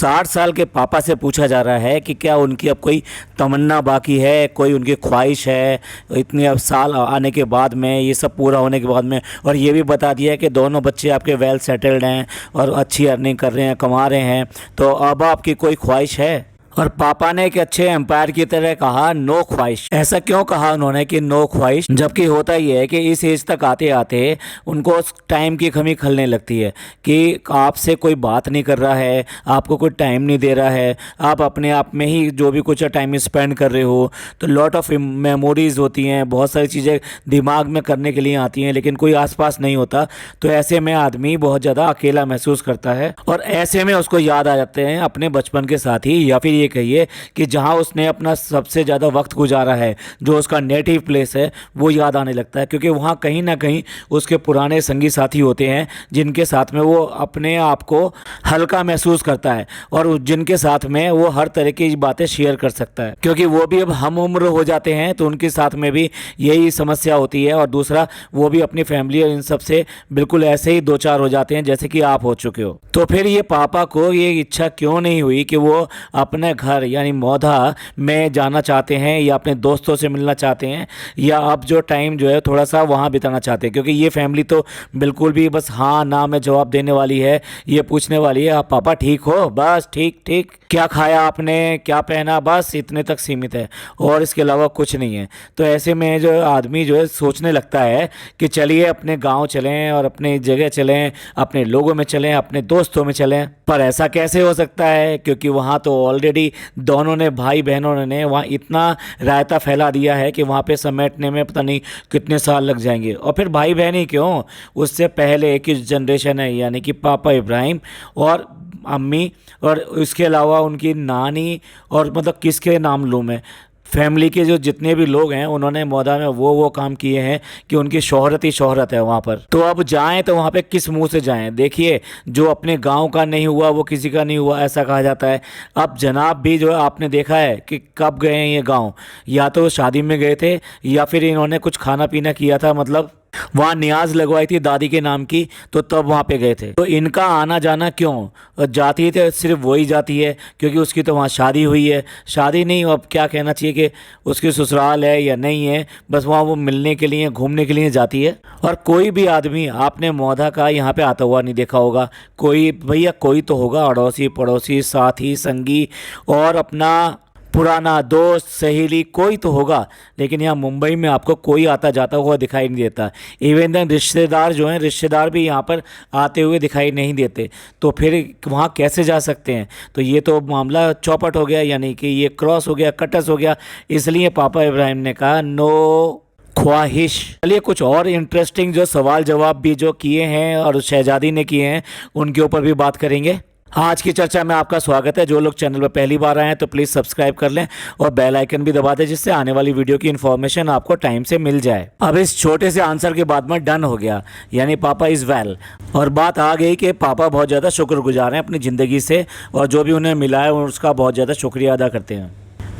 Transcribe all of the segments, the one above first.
60 साल के पापा से पूछा जा रहा है कि क्या उनकी अब कोई तमन्ना बाकी है, कोई उनकी ख्वाहिश है इतने अब साल आने के बाद में, ये सब पूरा होने के बाद में। और ये भी बता दिया है कि दोनों बच्चे आपके वेल सेटल्ड हैं और अच्छी अर्निंग कर रहे हैं, कमा रहे हैं, तो अब आपकी कोई ख्वाहिश है। और पापा ने एक अच्छे एम्पायर की तरह कहा नो ख्वाहिश। ऐसा क्यों कहा उन्होंने कि नो ख्वाहिश, जबकि होता ही है कि इस एज तक आते आते उनको टाइम की कमी खलने लगती है कि आपसे कोई बात नहीं कर रहा है, आपको कोई टाइम नहीं दे रहा है, आप अपने आप में ही जो भी कुछ टाइम स्पेंड कर रहे हो, तो लॉट ऑफ मेमोरीज होती हैं, बहुत सारी चीज़ें दिमाग में करने के लिए आती हैं, लेकिन कोई आसपास नहीं होता। तो ऐसे में आदमी बहुत ज़्यादा अकेला महसूस करता है और ऐसे में उसको याद आ जाते हैं अपने बचपन के साथी, या फिर ये कहिए कि जहां उसने अपना सबसे ज़्यादा वक्त गुजारा है, जो उसका नेटिव प्लेस है, वो याद आने लगता है। क्योंकि वहां कहीं ना कहीं उसके पुराने संगी साथी होते हैं जिनके साथ में वो अपने आप को हल्का महसूस करता है और जिनके साथ में वो हर तरह की बातें शेयर कर सकता है, क्योंकि वो भी अब हम उम्र हो जाते हैं तो उनके साथ में भी यही समस्या होती है। और दूसरा, वो भी अपनी फैमिली और इन सब से बिल्कुल ऐसे ही दो चार हो जाते हैं जैसे कि आप हो चुके हो। तो फिर ये पापा को ये इच्छा क्यों नहीं हुई कि वो अपने घर यानी मौधा में जाना चाहते हैं या अपने दोस्तों से मिलना चाहते हैं, या अब जो टाइम जो है थोड़ा सा वहाँ बिताना चाहते हैं। क्योंकि ये फैमिली तो बिल्कुल भी बस हाँ ना में जवाब देने वाली है, ये पूछने वाली है आप पापा ठीक हो, बस ठीक ठीक, क्या खाया आपने, क्या पहना, बस इतने तक सीमित है और इसके अलावा कुछ नहीं है। तो ऐसे में जो आदमी जो है सोचने लगता है कि चलिए अपने गांव चलें और अपने जगह चलें, अपने लोगों में चलें, अपने दोस्तों में चलें। पर ऐसा कैसे हो सकता है, क्योंकि वहाँ तो ऑलरेडी दोनों ने, भाई बहनों ने वहाँ इतना रायता फैला दिया है कि वहाँ पे समेटने में पता नहीं कितने साल लग जाएंगे। और फिर भाई बहन ही क्यों, उससे पहले की जनरेशन है यानी कि पापा इब्राहिम और अम्मी, और उसके अलावा उनकी नानी, और मतलब किसके नाम लूँ मैं, फैमिली के जो जितने भी लोग हैं उन्होंने मौदा में वो काम किए हैं कि उनकी शोहरत ही शोहरत है वहाँ पर। तो अब जाएं तो वहाँ पे किस मुंह से जाएं। देखिए, जो अपने गांव का नहीं हुआ वो किसी का नहीं हुआ, ऐसा कहा जाता है। अब जनाब भी जो है आपने देखा है कि कब गए हैं ये गांव, या तो शादी में गए थे या फिर इन्होंने कुछ खाना पीना किया था, मतलब वहाँ नियाज लगवाई थी दादी के नाम की, तो तब वहाँ पे गए थे। तो इनका आना जाना क्यों, जाती तो सिर्फ वही जाती है क्योंकि उसकी तो वहाँ शादी हुई है, शादी नहीं, अब क्या कहना चाहिए कि उसकी ससुराल है या नहीं है, बस वहाँ वो मिलने के लिए, घूमने के लिए जाती है। और कोई भी आदमी आपने मौधा का यहाँ पे आता हुआ नहीं देखा होगा। कोई भैया कोई तो होगा, अड़ोसी पड़ोसी साथी संगी और अपना पुराना दोस्त सहेली कोई तो होगा, लेकिन यहाँ मुंबई में आपको कोई आता जाता हुआ दिखाई नहीं देता। इवन देन रिश्तेदार जो हैं, रिश्तेदार भी यहाँ पर आते हुए दिखाई नहीं देते। तो फिर वहाँ कैसे जा सकते हैं। तो ये तो मामला चौपट हो गया, यानी कि ये क्रॉस हो गया, कटस हो गया। इसलिए पापा इब्राहिम ने कहा नो ख्वाहिश। चलिए कुछ और इंटरेस्टिंग जो सवाल जवाब भी जो किए हैं और शहजादी ने किए हैं उनके ऊपर भी बात करेंगे। आज की चर्चा में आपका स्वागत है। जो लोग चैनल पर पहली बार आए हैं तो प्लीज़ सब्सक्राइब कर लें और बेल आइकन भी दबा दें, जिससे आने वाली वीडियो की इन्फॉर्मेशन आपको टाइम से मिल जाए। अब इस छोटे से आंसर के बाद में डन हो गया, यानी पापा इज़ वेल। और बात आ गई कि पापा बहुत ज़्यादा शुक्रगुजार हैं अपनी ज़िंदगी से और जो भी उन्हें मिला है उसका बहुत ज़्यादा शुक्रिया अदा करते हैं।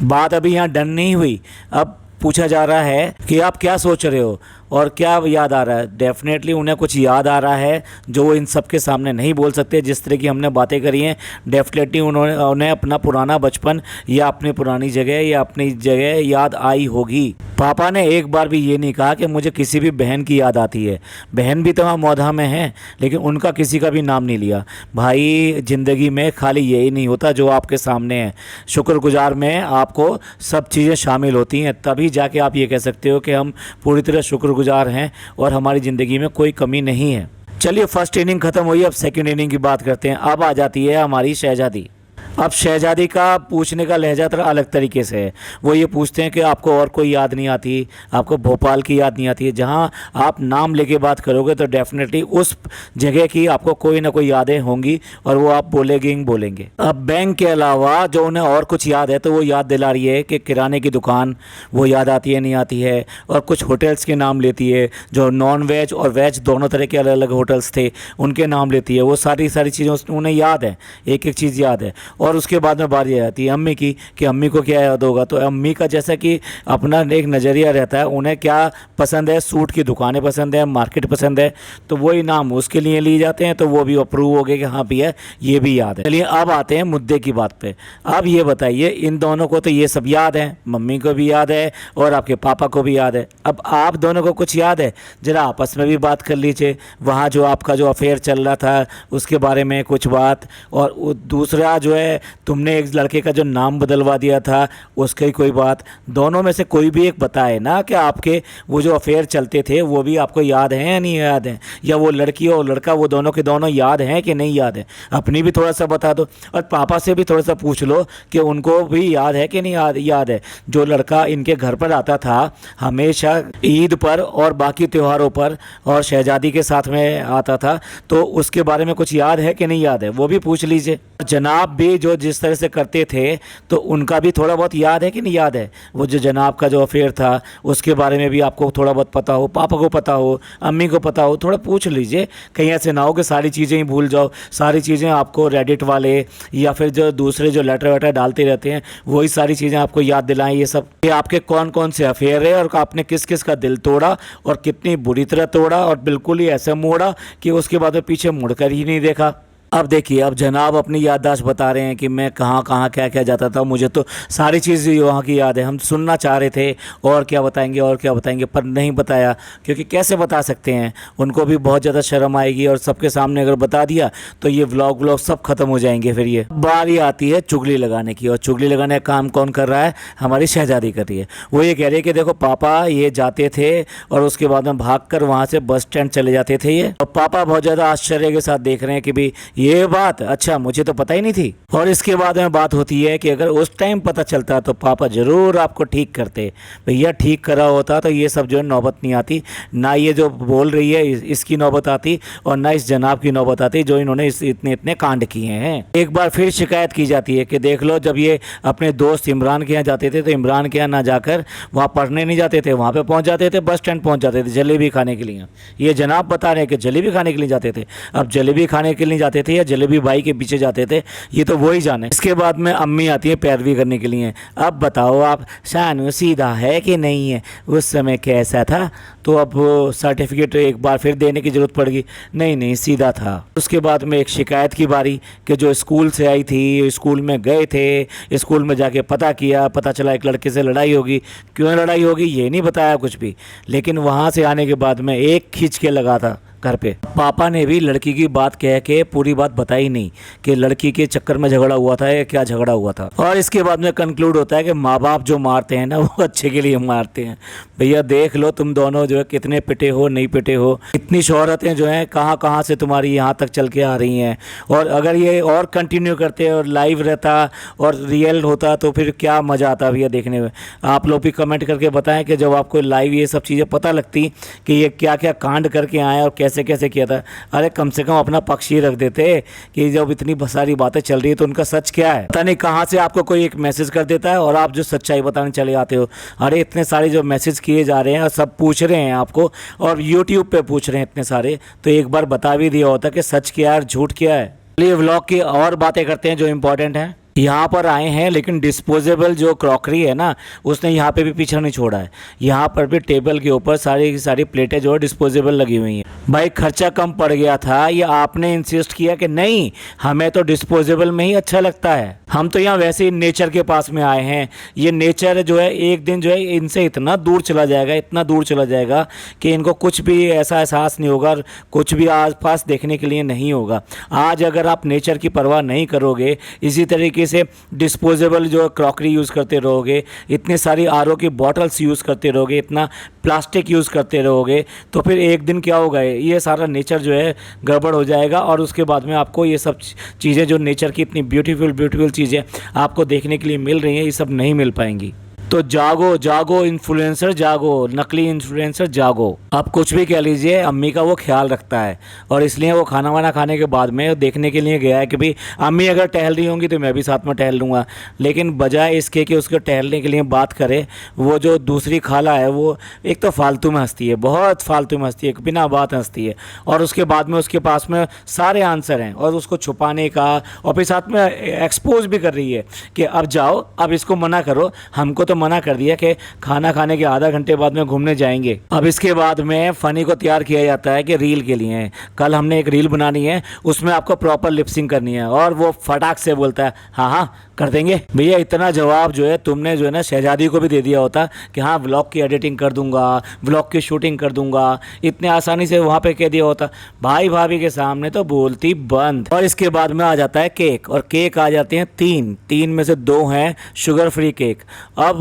बात अभी यहाँ डन नहीं हुई। अब पूछा जा रहा है कि आप क्या सोच रहे हो और क्या याद आ रहा है। डेफिनेटली उन्हें कुछ याद आ रहा है जो वो इन सब के सामने नहीं बोल सकते। जिस तरह की हमने बातें करी हैं, डेफिनेटली उन्हें अपना पुराना बचपन या अपनी पुरानी जगह या अपनी जगह याद आई होगी। पापा ने एक बार भी ये नहीं कहा कि मुझे किसी भी बहन की याद आती है। बहन भी तो वहाँ मौधा में है, लेकिन उनका किसी का भी नाम नहीं लिया। भाई ज़िंदगी में खाली यही नहीं होता जो आपके सामने है। शुक्रगुजार में आपको सब चीज़ें शामिल होती हैं, तभी जाके आप ये कह सकते हो कि हम पूरी तरह शुक्रगुजार हैं और हमारी ज़िंदगी में कोई कमी नहीं है। चलिए फर्स्ट इनिंग ख़त्म हुई, अब सेकंड इनिंग की बात करते हैं। अब आ जाती है हमारी शहजादी। अब शहजादी का पूछने का लहजा थोड़ा अलग तरीके से है। वो ये पूछते हैं कि आपको और कोई याद नहीं आती, आपको भोपाल की याद नहीं आती है। जहाँ आप नाम लेके बात करोगे तो डेफिनेटली उस जगह की आपको कोई ना कोई यादें होंगी और वो आप बोलेंगे। अब बैंक के अलावा जो उन्हें और कुछ याद है तो वो याद दिला रही है कि किराने की दुकान वो याद आती है नहीं आती है, और कुछ होटल्स के नाम लेती है जो नॉन वेज और वेज दोनों तरह के अलग अलग होटल्स थे उनके नाम लेती है। वो सारी चीज़ें उन्हें याद है, एक एक चीज़ याद है। और उसके बाद में बारी आ जाती है अम्मी की कि अम्मी को क्या याद होगा। तो अम्मी का जैसा कि अपना एक नज़रिया रहता है, उन्हें क्या पसंद है, सूट की दुकानें पसंद है, मार्केट पसंद है, तो वही नाम उसके लिए लिए जाते हैं, तो वो भी अप्रूव हो गए कि हाँ भैया ये भी याद है। चलिए अब आते हैं मुद्दे की बात पे। अब ये बताइए, इन दोनों को तो ये सब याद है, मम्मी को भी याद है और आपके पापा को भी याद है। अब आप दोनों को कुछ याद है, ज़रा आपस में भी बात कर लीजिए। वहाँ जो आपका जो अफेयर चल रहा था उसके बारे में कुछ बात, और दूसरा जो है तुमने एक लड़के का जो नाम बदलवा दिया था उसकी कोई बात। दोनों में से कोई भी एक बताए ना कि आपके वो जो अफेयर चलते थे वो भी आपको याद हैं या नहीं याद हैं, या वो लड़की और लड़का वो दोनों के दोनों याद हैं कि नहीं याद है। अपनी भी थोड़ा सा बता दो, और पापा से भी थोड़ा सा पूछ लो कि उनको भी याद है कि नहीं याद है। जो लड़का इनके घर पर आता था हमेशा ईद पर और बाकी त्योहारों पर और शहजादी के साथ में आता था, तो उसके बारे में कुछ याद है कि नहीं याद है, वो भी पूछ लीजिए। जनाब भी जो जिस तरह से करते थे तो उनका भी थोड़ा बहुत याद है कि नहीं याद है। वो जो जनाब का जो अफेयर था उसके बारे में भी आपको थोड़ा बहुत पता हो, पापा को पता हो, अम्मी को पता हो, थोड़ा पूछ लीजिए। कहीं ऐसे ना हो कि सारी चीज़ें ही भूल जाओ, सारी चीज़ें आपको रेडिट वाले या फिर जो दूसरे जो लेटर वेटर डालते रहते हैं वही सारी चीज़ें आपको याद दिलाएं। ये सब ये आपके कौन कौन से अफेयर है और आपने किस किस का दिल तोड़ा और कितनी बुरी तरह तोड़ा और बिल्कुल ही ऐसे मोड़ा कि उसके बाद में पीछे मुड़कर ही नहीं देखा। अब देखिए, अब जनाब अपनी याददाश्त बता रहे हैं कि मैं कहाँ कहाँ क्या क्या जाता था, मुझे तो सारी चीज़ें वहाँ की याद है। हम सुनना चाह रहे थे और क्या बताएंगे और क्या बताएंगे, पर नहीं बताया, क्योंकि कैसे बता सकते हैं, उनको भी बहुत ज़्यादा शर्म आएगी और सबके सामने अगर बता दिया तो ये व्लॉग सब ख़त्म हो जाएंगे। फिर ये बारी आती है चुगली लगाने की, और चुगली लगाने का काम कौन कर रहा है, हमारी शहजादी कर रही है। वो ये कह रही है कि देखो पापा ये जाते थे और उसके बाद में भाग कर वहाँ से बस स्टैंड चले जाते थे ये, और पापा बहुत ज़्यादा आश्चर्य के साथ देख रहे हैं कि भी ये बात, अच्छा मुझे तो पता ही नहीं थी। और इसके बाद में बात होती है कि अगर उस टाइम पता चलता तो पापा ज़रूर आपको ठीक करते, भैया ठीक करा होता तो ये सब जो है नौबत नहीं आती, ना ये जो बोल रही है इसकी नौबत आती और ना इस जनाब की नौबत आती जो इन्होंने इतने इतने कांड किए हैं। एक बार फिर शिकायत की जाती है कि देख लो, जब ये अपने दोस्त इमरान के यहाँ जाते थे तो इमरान के यहाँ ना जाकर वहाँ पढ़ने नहीं जाते थे, वहाँ पे पहुँच जाते थे, बस स्टैंड पहुँच जाते थे जलेबी खाने के लिए। ये जनाब बता रहे हैं कि जलेबी खाने के लिए जाते थे। अब जलेबी खाने के लिए जाते थे या जलेबी भाई के पीछे जाते थे, ये तो वही जाने। इसके बाद में अम्मी आती है पैरवी करने के लिए। अब बताओ आप, शानू सीधा है कि नहीं है, उस समय कैसा था। तो अब सर्टिफिकेट एक बार फिर देने की ज़रूरत पड़ेगी, नहीं नहीं सीधा था। उसके बाद में एक शिकायत की बारी कि जो स्कूल से आई थी, स्कूल में गए थे, स्कूल में जाके पता किया, पता चला एक लड़के से लड़ाई होगी। क्यों लड़ाई होगी ये नहीं बताया कुछ भी, लेकिन वहाँ से आने के बाद में एक खींच के लगा था घर पे। पापा ने भी लड़की की बात कह के पूरी बात बताई नहीं कि लड़की के चक्कर में झगड़ा हुआ था या क्या झगड़ा हुआ था। और इसके बाद में कंक्लूड होता है कि माँ बाप जो मारते हैं ना वो अच्छे के लिए मारते हैं। भैया देख लो तुम दोनों जो है कितने पिटे हो, नहीं पिटे हो, इतनी शोहरतें जो हैं कहाँ कहाँ से तुम्हारी यहाँ तक चल के आ रही हैं। और अगर ये और कंटिन्यू करते और लाइव रहता और रियल होता तो फिर क्या मज़ा आता भैया देखने में। आप लोग भी कमेंट करके बताएं कि जब आपको लाइव ये सब चीज़ें पता लगती कि ये क्या क्या कांड करके आए और कैसे कैसे किया था, अरे कम से कम अपना पक्ष ही रख देते कि जब इतनी सारी बातें चल रही है तो उनका सच क्या है। पता नहीं कहाँ से आपको कोई एक मैसेज कर देता है और आप जो सच्चाई बताने चले आते हो। अरे इतने सारे जो मैसेज किए जा रहे हैं और सब पूछ रहे हैं आपको, और यूट्यूब पे पूछ रहे हैं इतने सारे, तो एक बार बता भी दिया होता कि सच क्या है और झूठ क्या है। चलिए व्लॉग की और बातें करते हैं जो इम्पोर्टेंट है। यहाँ पर आए हैं लेकिन डिस्पोजेबल जो क्रॉकरी है ना उसने यहाँ पे भी पीछा नहीं छोड़ा है। यहाँ पर भी टेबल के ऊपर सारी की सारी प्लेटें जो है डिस्पोजेबल लगी हुई हैं। भाई खर्चा कम पड़ गया था या आपने इंसिस्ट किया कि नहीं हमें तो डिस्पोजेबल में ही अच्छा लगता है। हम तो यहाँ वैसे ही नेचर के पास में आए हैं। ये नेचर जो है एक दिन जो है इनसे इतना दूर चला जाएगा, इतना दूर चला जाएगा कि इनको कुछ भी ऐसा एहसास नहीं होगा, कुछ भी आसपास देखने के लिए नहीं होगा। आज अगर आप नेचर की परवाह नहीं करोगे, इसी तरीके से डिस्पोजेबल जो क्रॉकरी यूज़ करते रहोगे, इतने सारी आरओ की बॉटल्स यूज़ करते रहोगे, इतना प्लास्टिक यूज़ करते रहोगे, तो फिर एक दिन क्या होगा, ये सारा नेचर जो है गड़बड़ हो जाएगा। और उसके बाद में आपको ये सब चीज़ें जो नेचर की इतनी ब्यूटीफुल चीज़ें आपको देखने के लिए मिल रही हैं, ये सब नहीं मिल पाएंगी। तो जागो जागो इन्फ्लुएंसर जागो, नकली इन्फ्लुएंसर जागो। आप कुछ भी कह लीजिए, अम्मी का वो ख्याल रखता है और इसलिए वो खाना वाना खाने के बाद में देखने के लिए गया है कि भाई अम्मी अगर टहल रही होंगी तो मैं भी साथ में टहल लूँगा। लेकिन बजाय इसके कि उसको टहलने के लिए बात करे, वो जो दूसरी खाला है वो एक तो फालतू में हंसती है, बहुत फालतू में हंसती है, बिना बात हंसती है। और उसके बाद में उसके पास में सारे आंसर हैं और उसको छुपाने का और फिर साथ में एक्सपोज भी कर रही है कि अब जाओ, अब इसको मना करो, हमको तो मना कर दिया कि खाना खाने के आधा घंटे बाद में घूमने जाएंगे। अब इसके बाद में फ़नी को तैयार किया जाता है कि रील के लिए कल हमने एक रील बनानी है, उसमें आपको प्रॉपर लिपसिंग करनी है। और वो फटाक से बोलता है हाँ हाँ कर देंगे। भैया इतना जवाब जो है तुमने जो है ना शहजादी को भी दे दिया होता कि हाँ व्लॉग की एडिटिंग कर दूंगा, व्लॉग की शूटिंग कर दूंगा, इतने आसानी से वहाँ पे कह दिया होता। भाई भाभी के सामने तो बोलती बंद। और इसके बाद में आ जाता है केक, और केक आ जाते हैं तीन में से 2 हैं शुगर फ्री केक। अब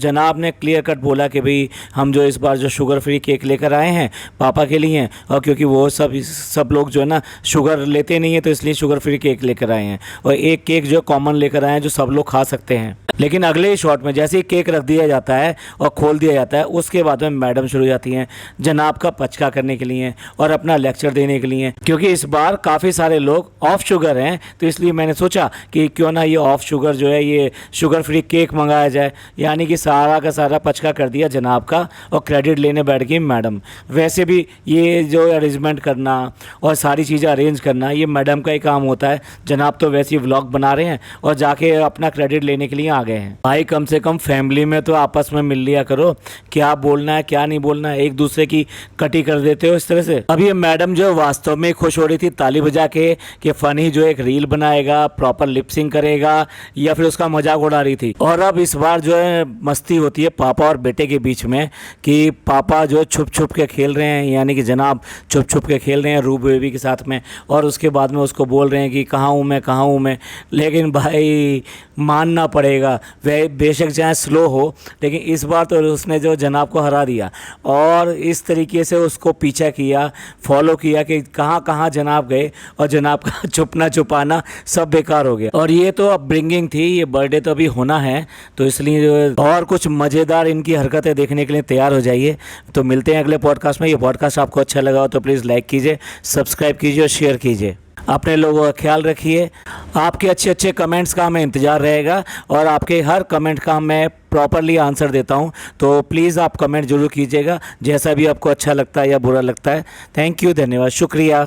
जनाब ने क्लियर कट बोला कि भाई हम जो इस बार जो शुगर फ्री केक लेकर आए हैं पापा के लिए, और क्योंकि वो सब लोग जो है ना शुगर लेते नहीं है तो इसलिए शुगर फ्री केक लेकर आए हैं, और एक केक जो कॉमन लेकर आए हैं जो सब लोग खा सकते हैं। लेकिन अगले ही शॉट में जैसे ही केक रख दिया जाता है और खोल दिया जाता है, उसके बाद में मैडम शुरू हो जाती हैं जनाब का पचका करने के लिए और अपना लेक्चर देने के लिए। क्योंकि इस बार काफ़ी सारे लोग ऑफ शुगर हैं तो इसलिए मैंने सोचा कि क्यों ना ये ऑफ शुगर जो है ये शुगर फ्री केक मंगाया जाए। यानी कि सारा का सारा पचका कर दिया जनाब का और क्रेडिट लेने बैठ गई मैडम। वैसे भी ये जो अरेंजमेंट करना और सारी चीज़ें अरेंज करना ये मैडम का ही काम होता है। जनाब तो वैसे ही व्लॉग बना रहे हैं और जाके अपना क्रेडिट लेने के लिए आ गए हैं। भाई कम से कम फैमिली में तो आपस में मिल लिया करो, क्या बोलना है क्या नहीं बोलना है, एक दूसरे की कटी कर देते हो इस तरह से। अब ये मैडम जो वास्तव में खुश हो रही थी ताली बजा के कि फनी जो एक रील बनाएगा, प्रॉपर लिपसिंग करेगा, या फिर उसका मजाक उड़ा रही थी। और अब इस बार जो है मस्ती होती है पापा और बेटे के बीच में कि पापा जो छुप छुप के खेल रहे हैं, यानी कि जनाब छुप छुप के खेल रहे हैं रूबी बेबी के साथ में, और उसके बाद में उसको बोल रहे हैं कि कहाँ हूँ मैं कहाँ हूँ मैं। लेकिन भाई मानना पड़ेगा, वह बेशक चाहे स्लो हो लेकिन इस बार तो उसने जो जनाब को हरा दिया और इस तरीके से उसको पीछा किया, फॉलो किया कि कहाँ कहाँ जनाब गए, और जनाब का छुपना छुपाना सब बेकार हो गया। और ये तो अब ब्रिंगिंग थी, ये बर्थडे तो अभी होना है तो इसलिए और कुछ मज़ेदार इनकी हरकतें देखने के लिए तैयार हो जाइए। तो मिलते हैं अगले पॉडकास्ट में। ये पॉडकास्ट आपको अच्छा लगा हो तो प्लीज़ लाइक कीजिए, सब्सक्राइब कीजिए और शेयर कीजिए। अपने लोगों का ख्याल रखिए। आपके अच्छे अच्छे कमेंट्स का हमें इंतज़ार रहेगा और आपके हर कमेंट का मैं प्रॉपरली आंसर देता हूं, तो प्लीज़ आप कमेंट ज़रूर कीजिएगा जैसा भी आपको अच्छा लगता है या बुरा लगता है। थैंक यू, धन्यवाद, शुक्रिया।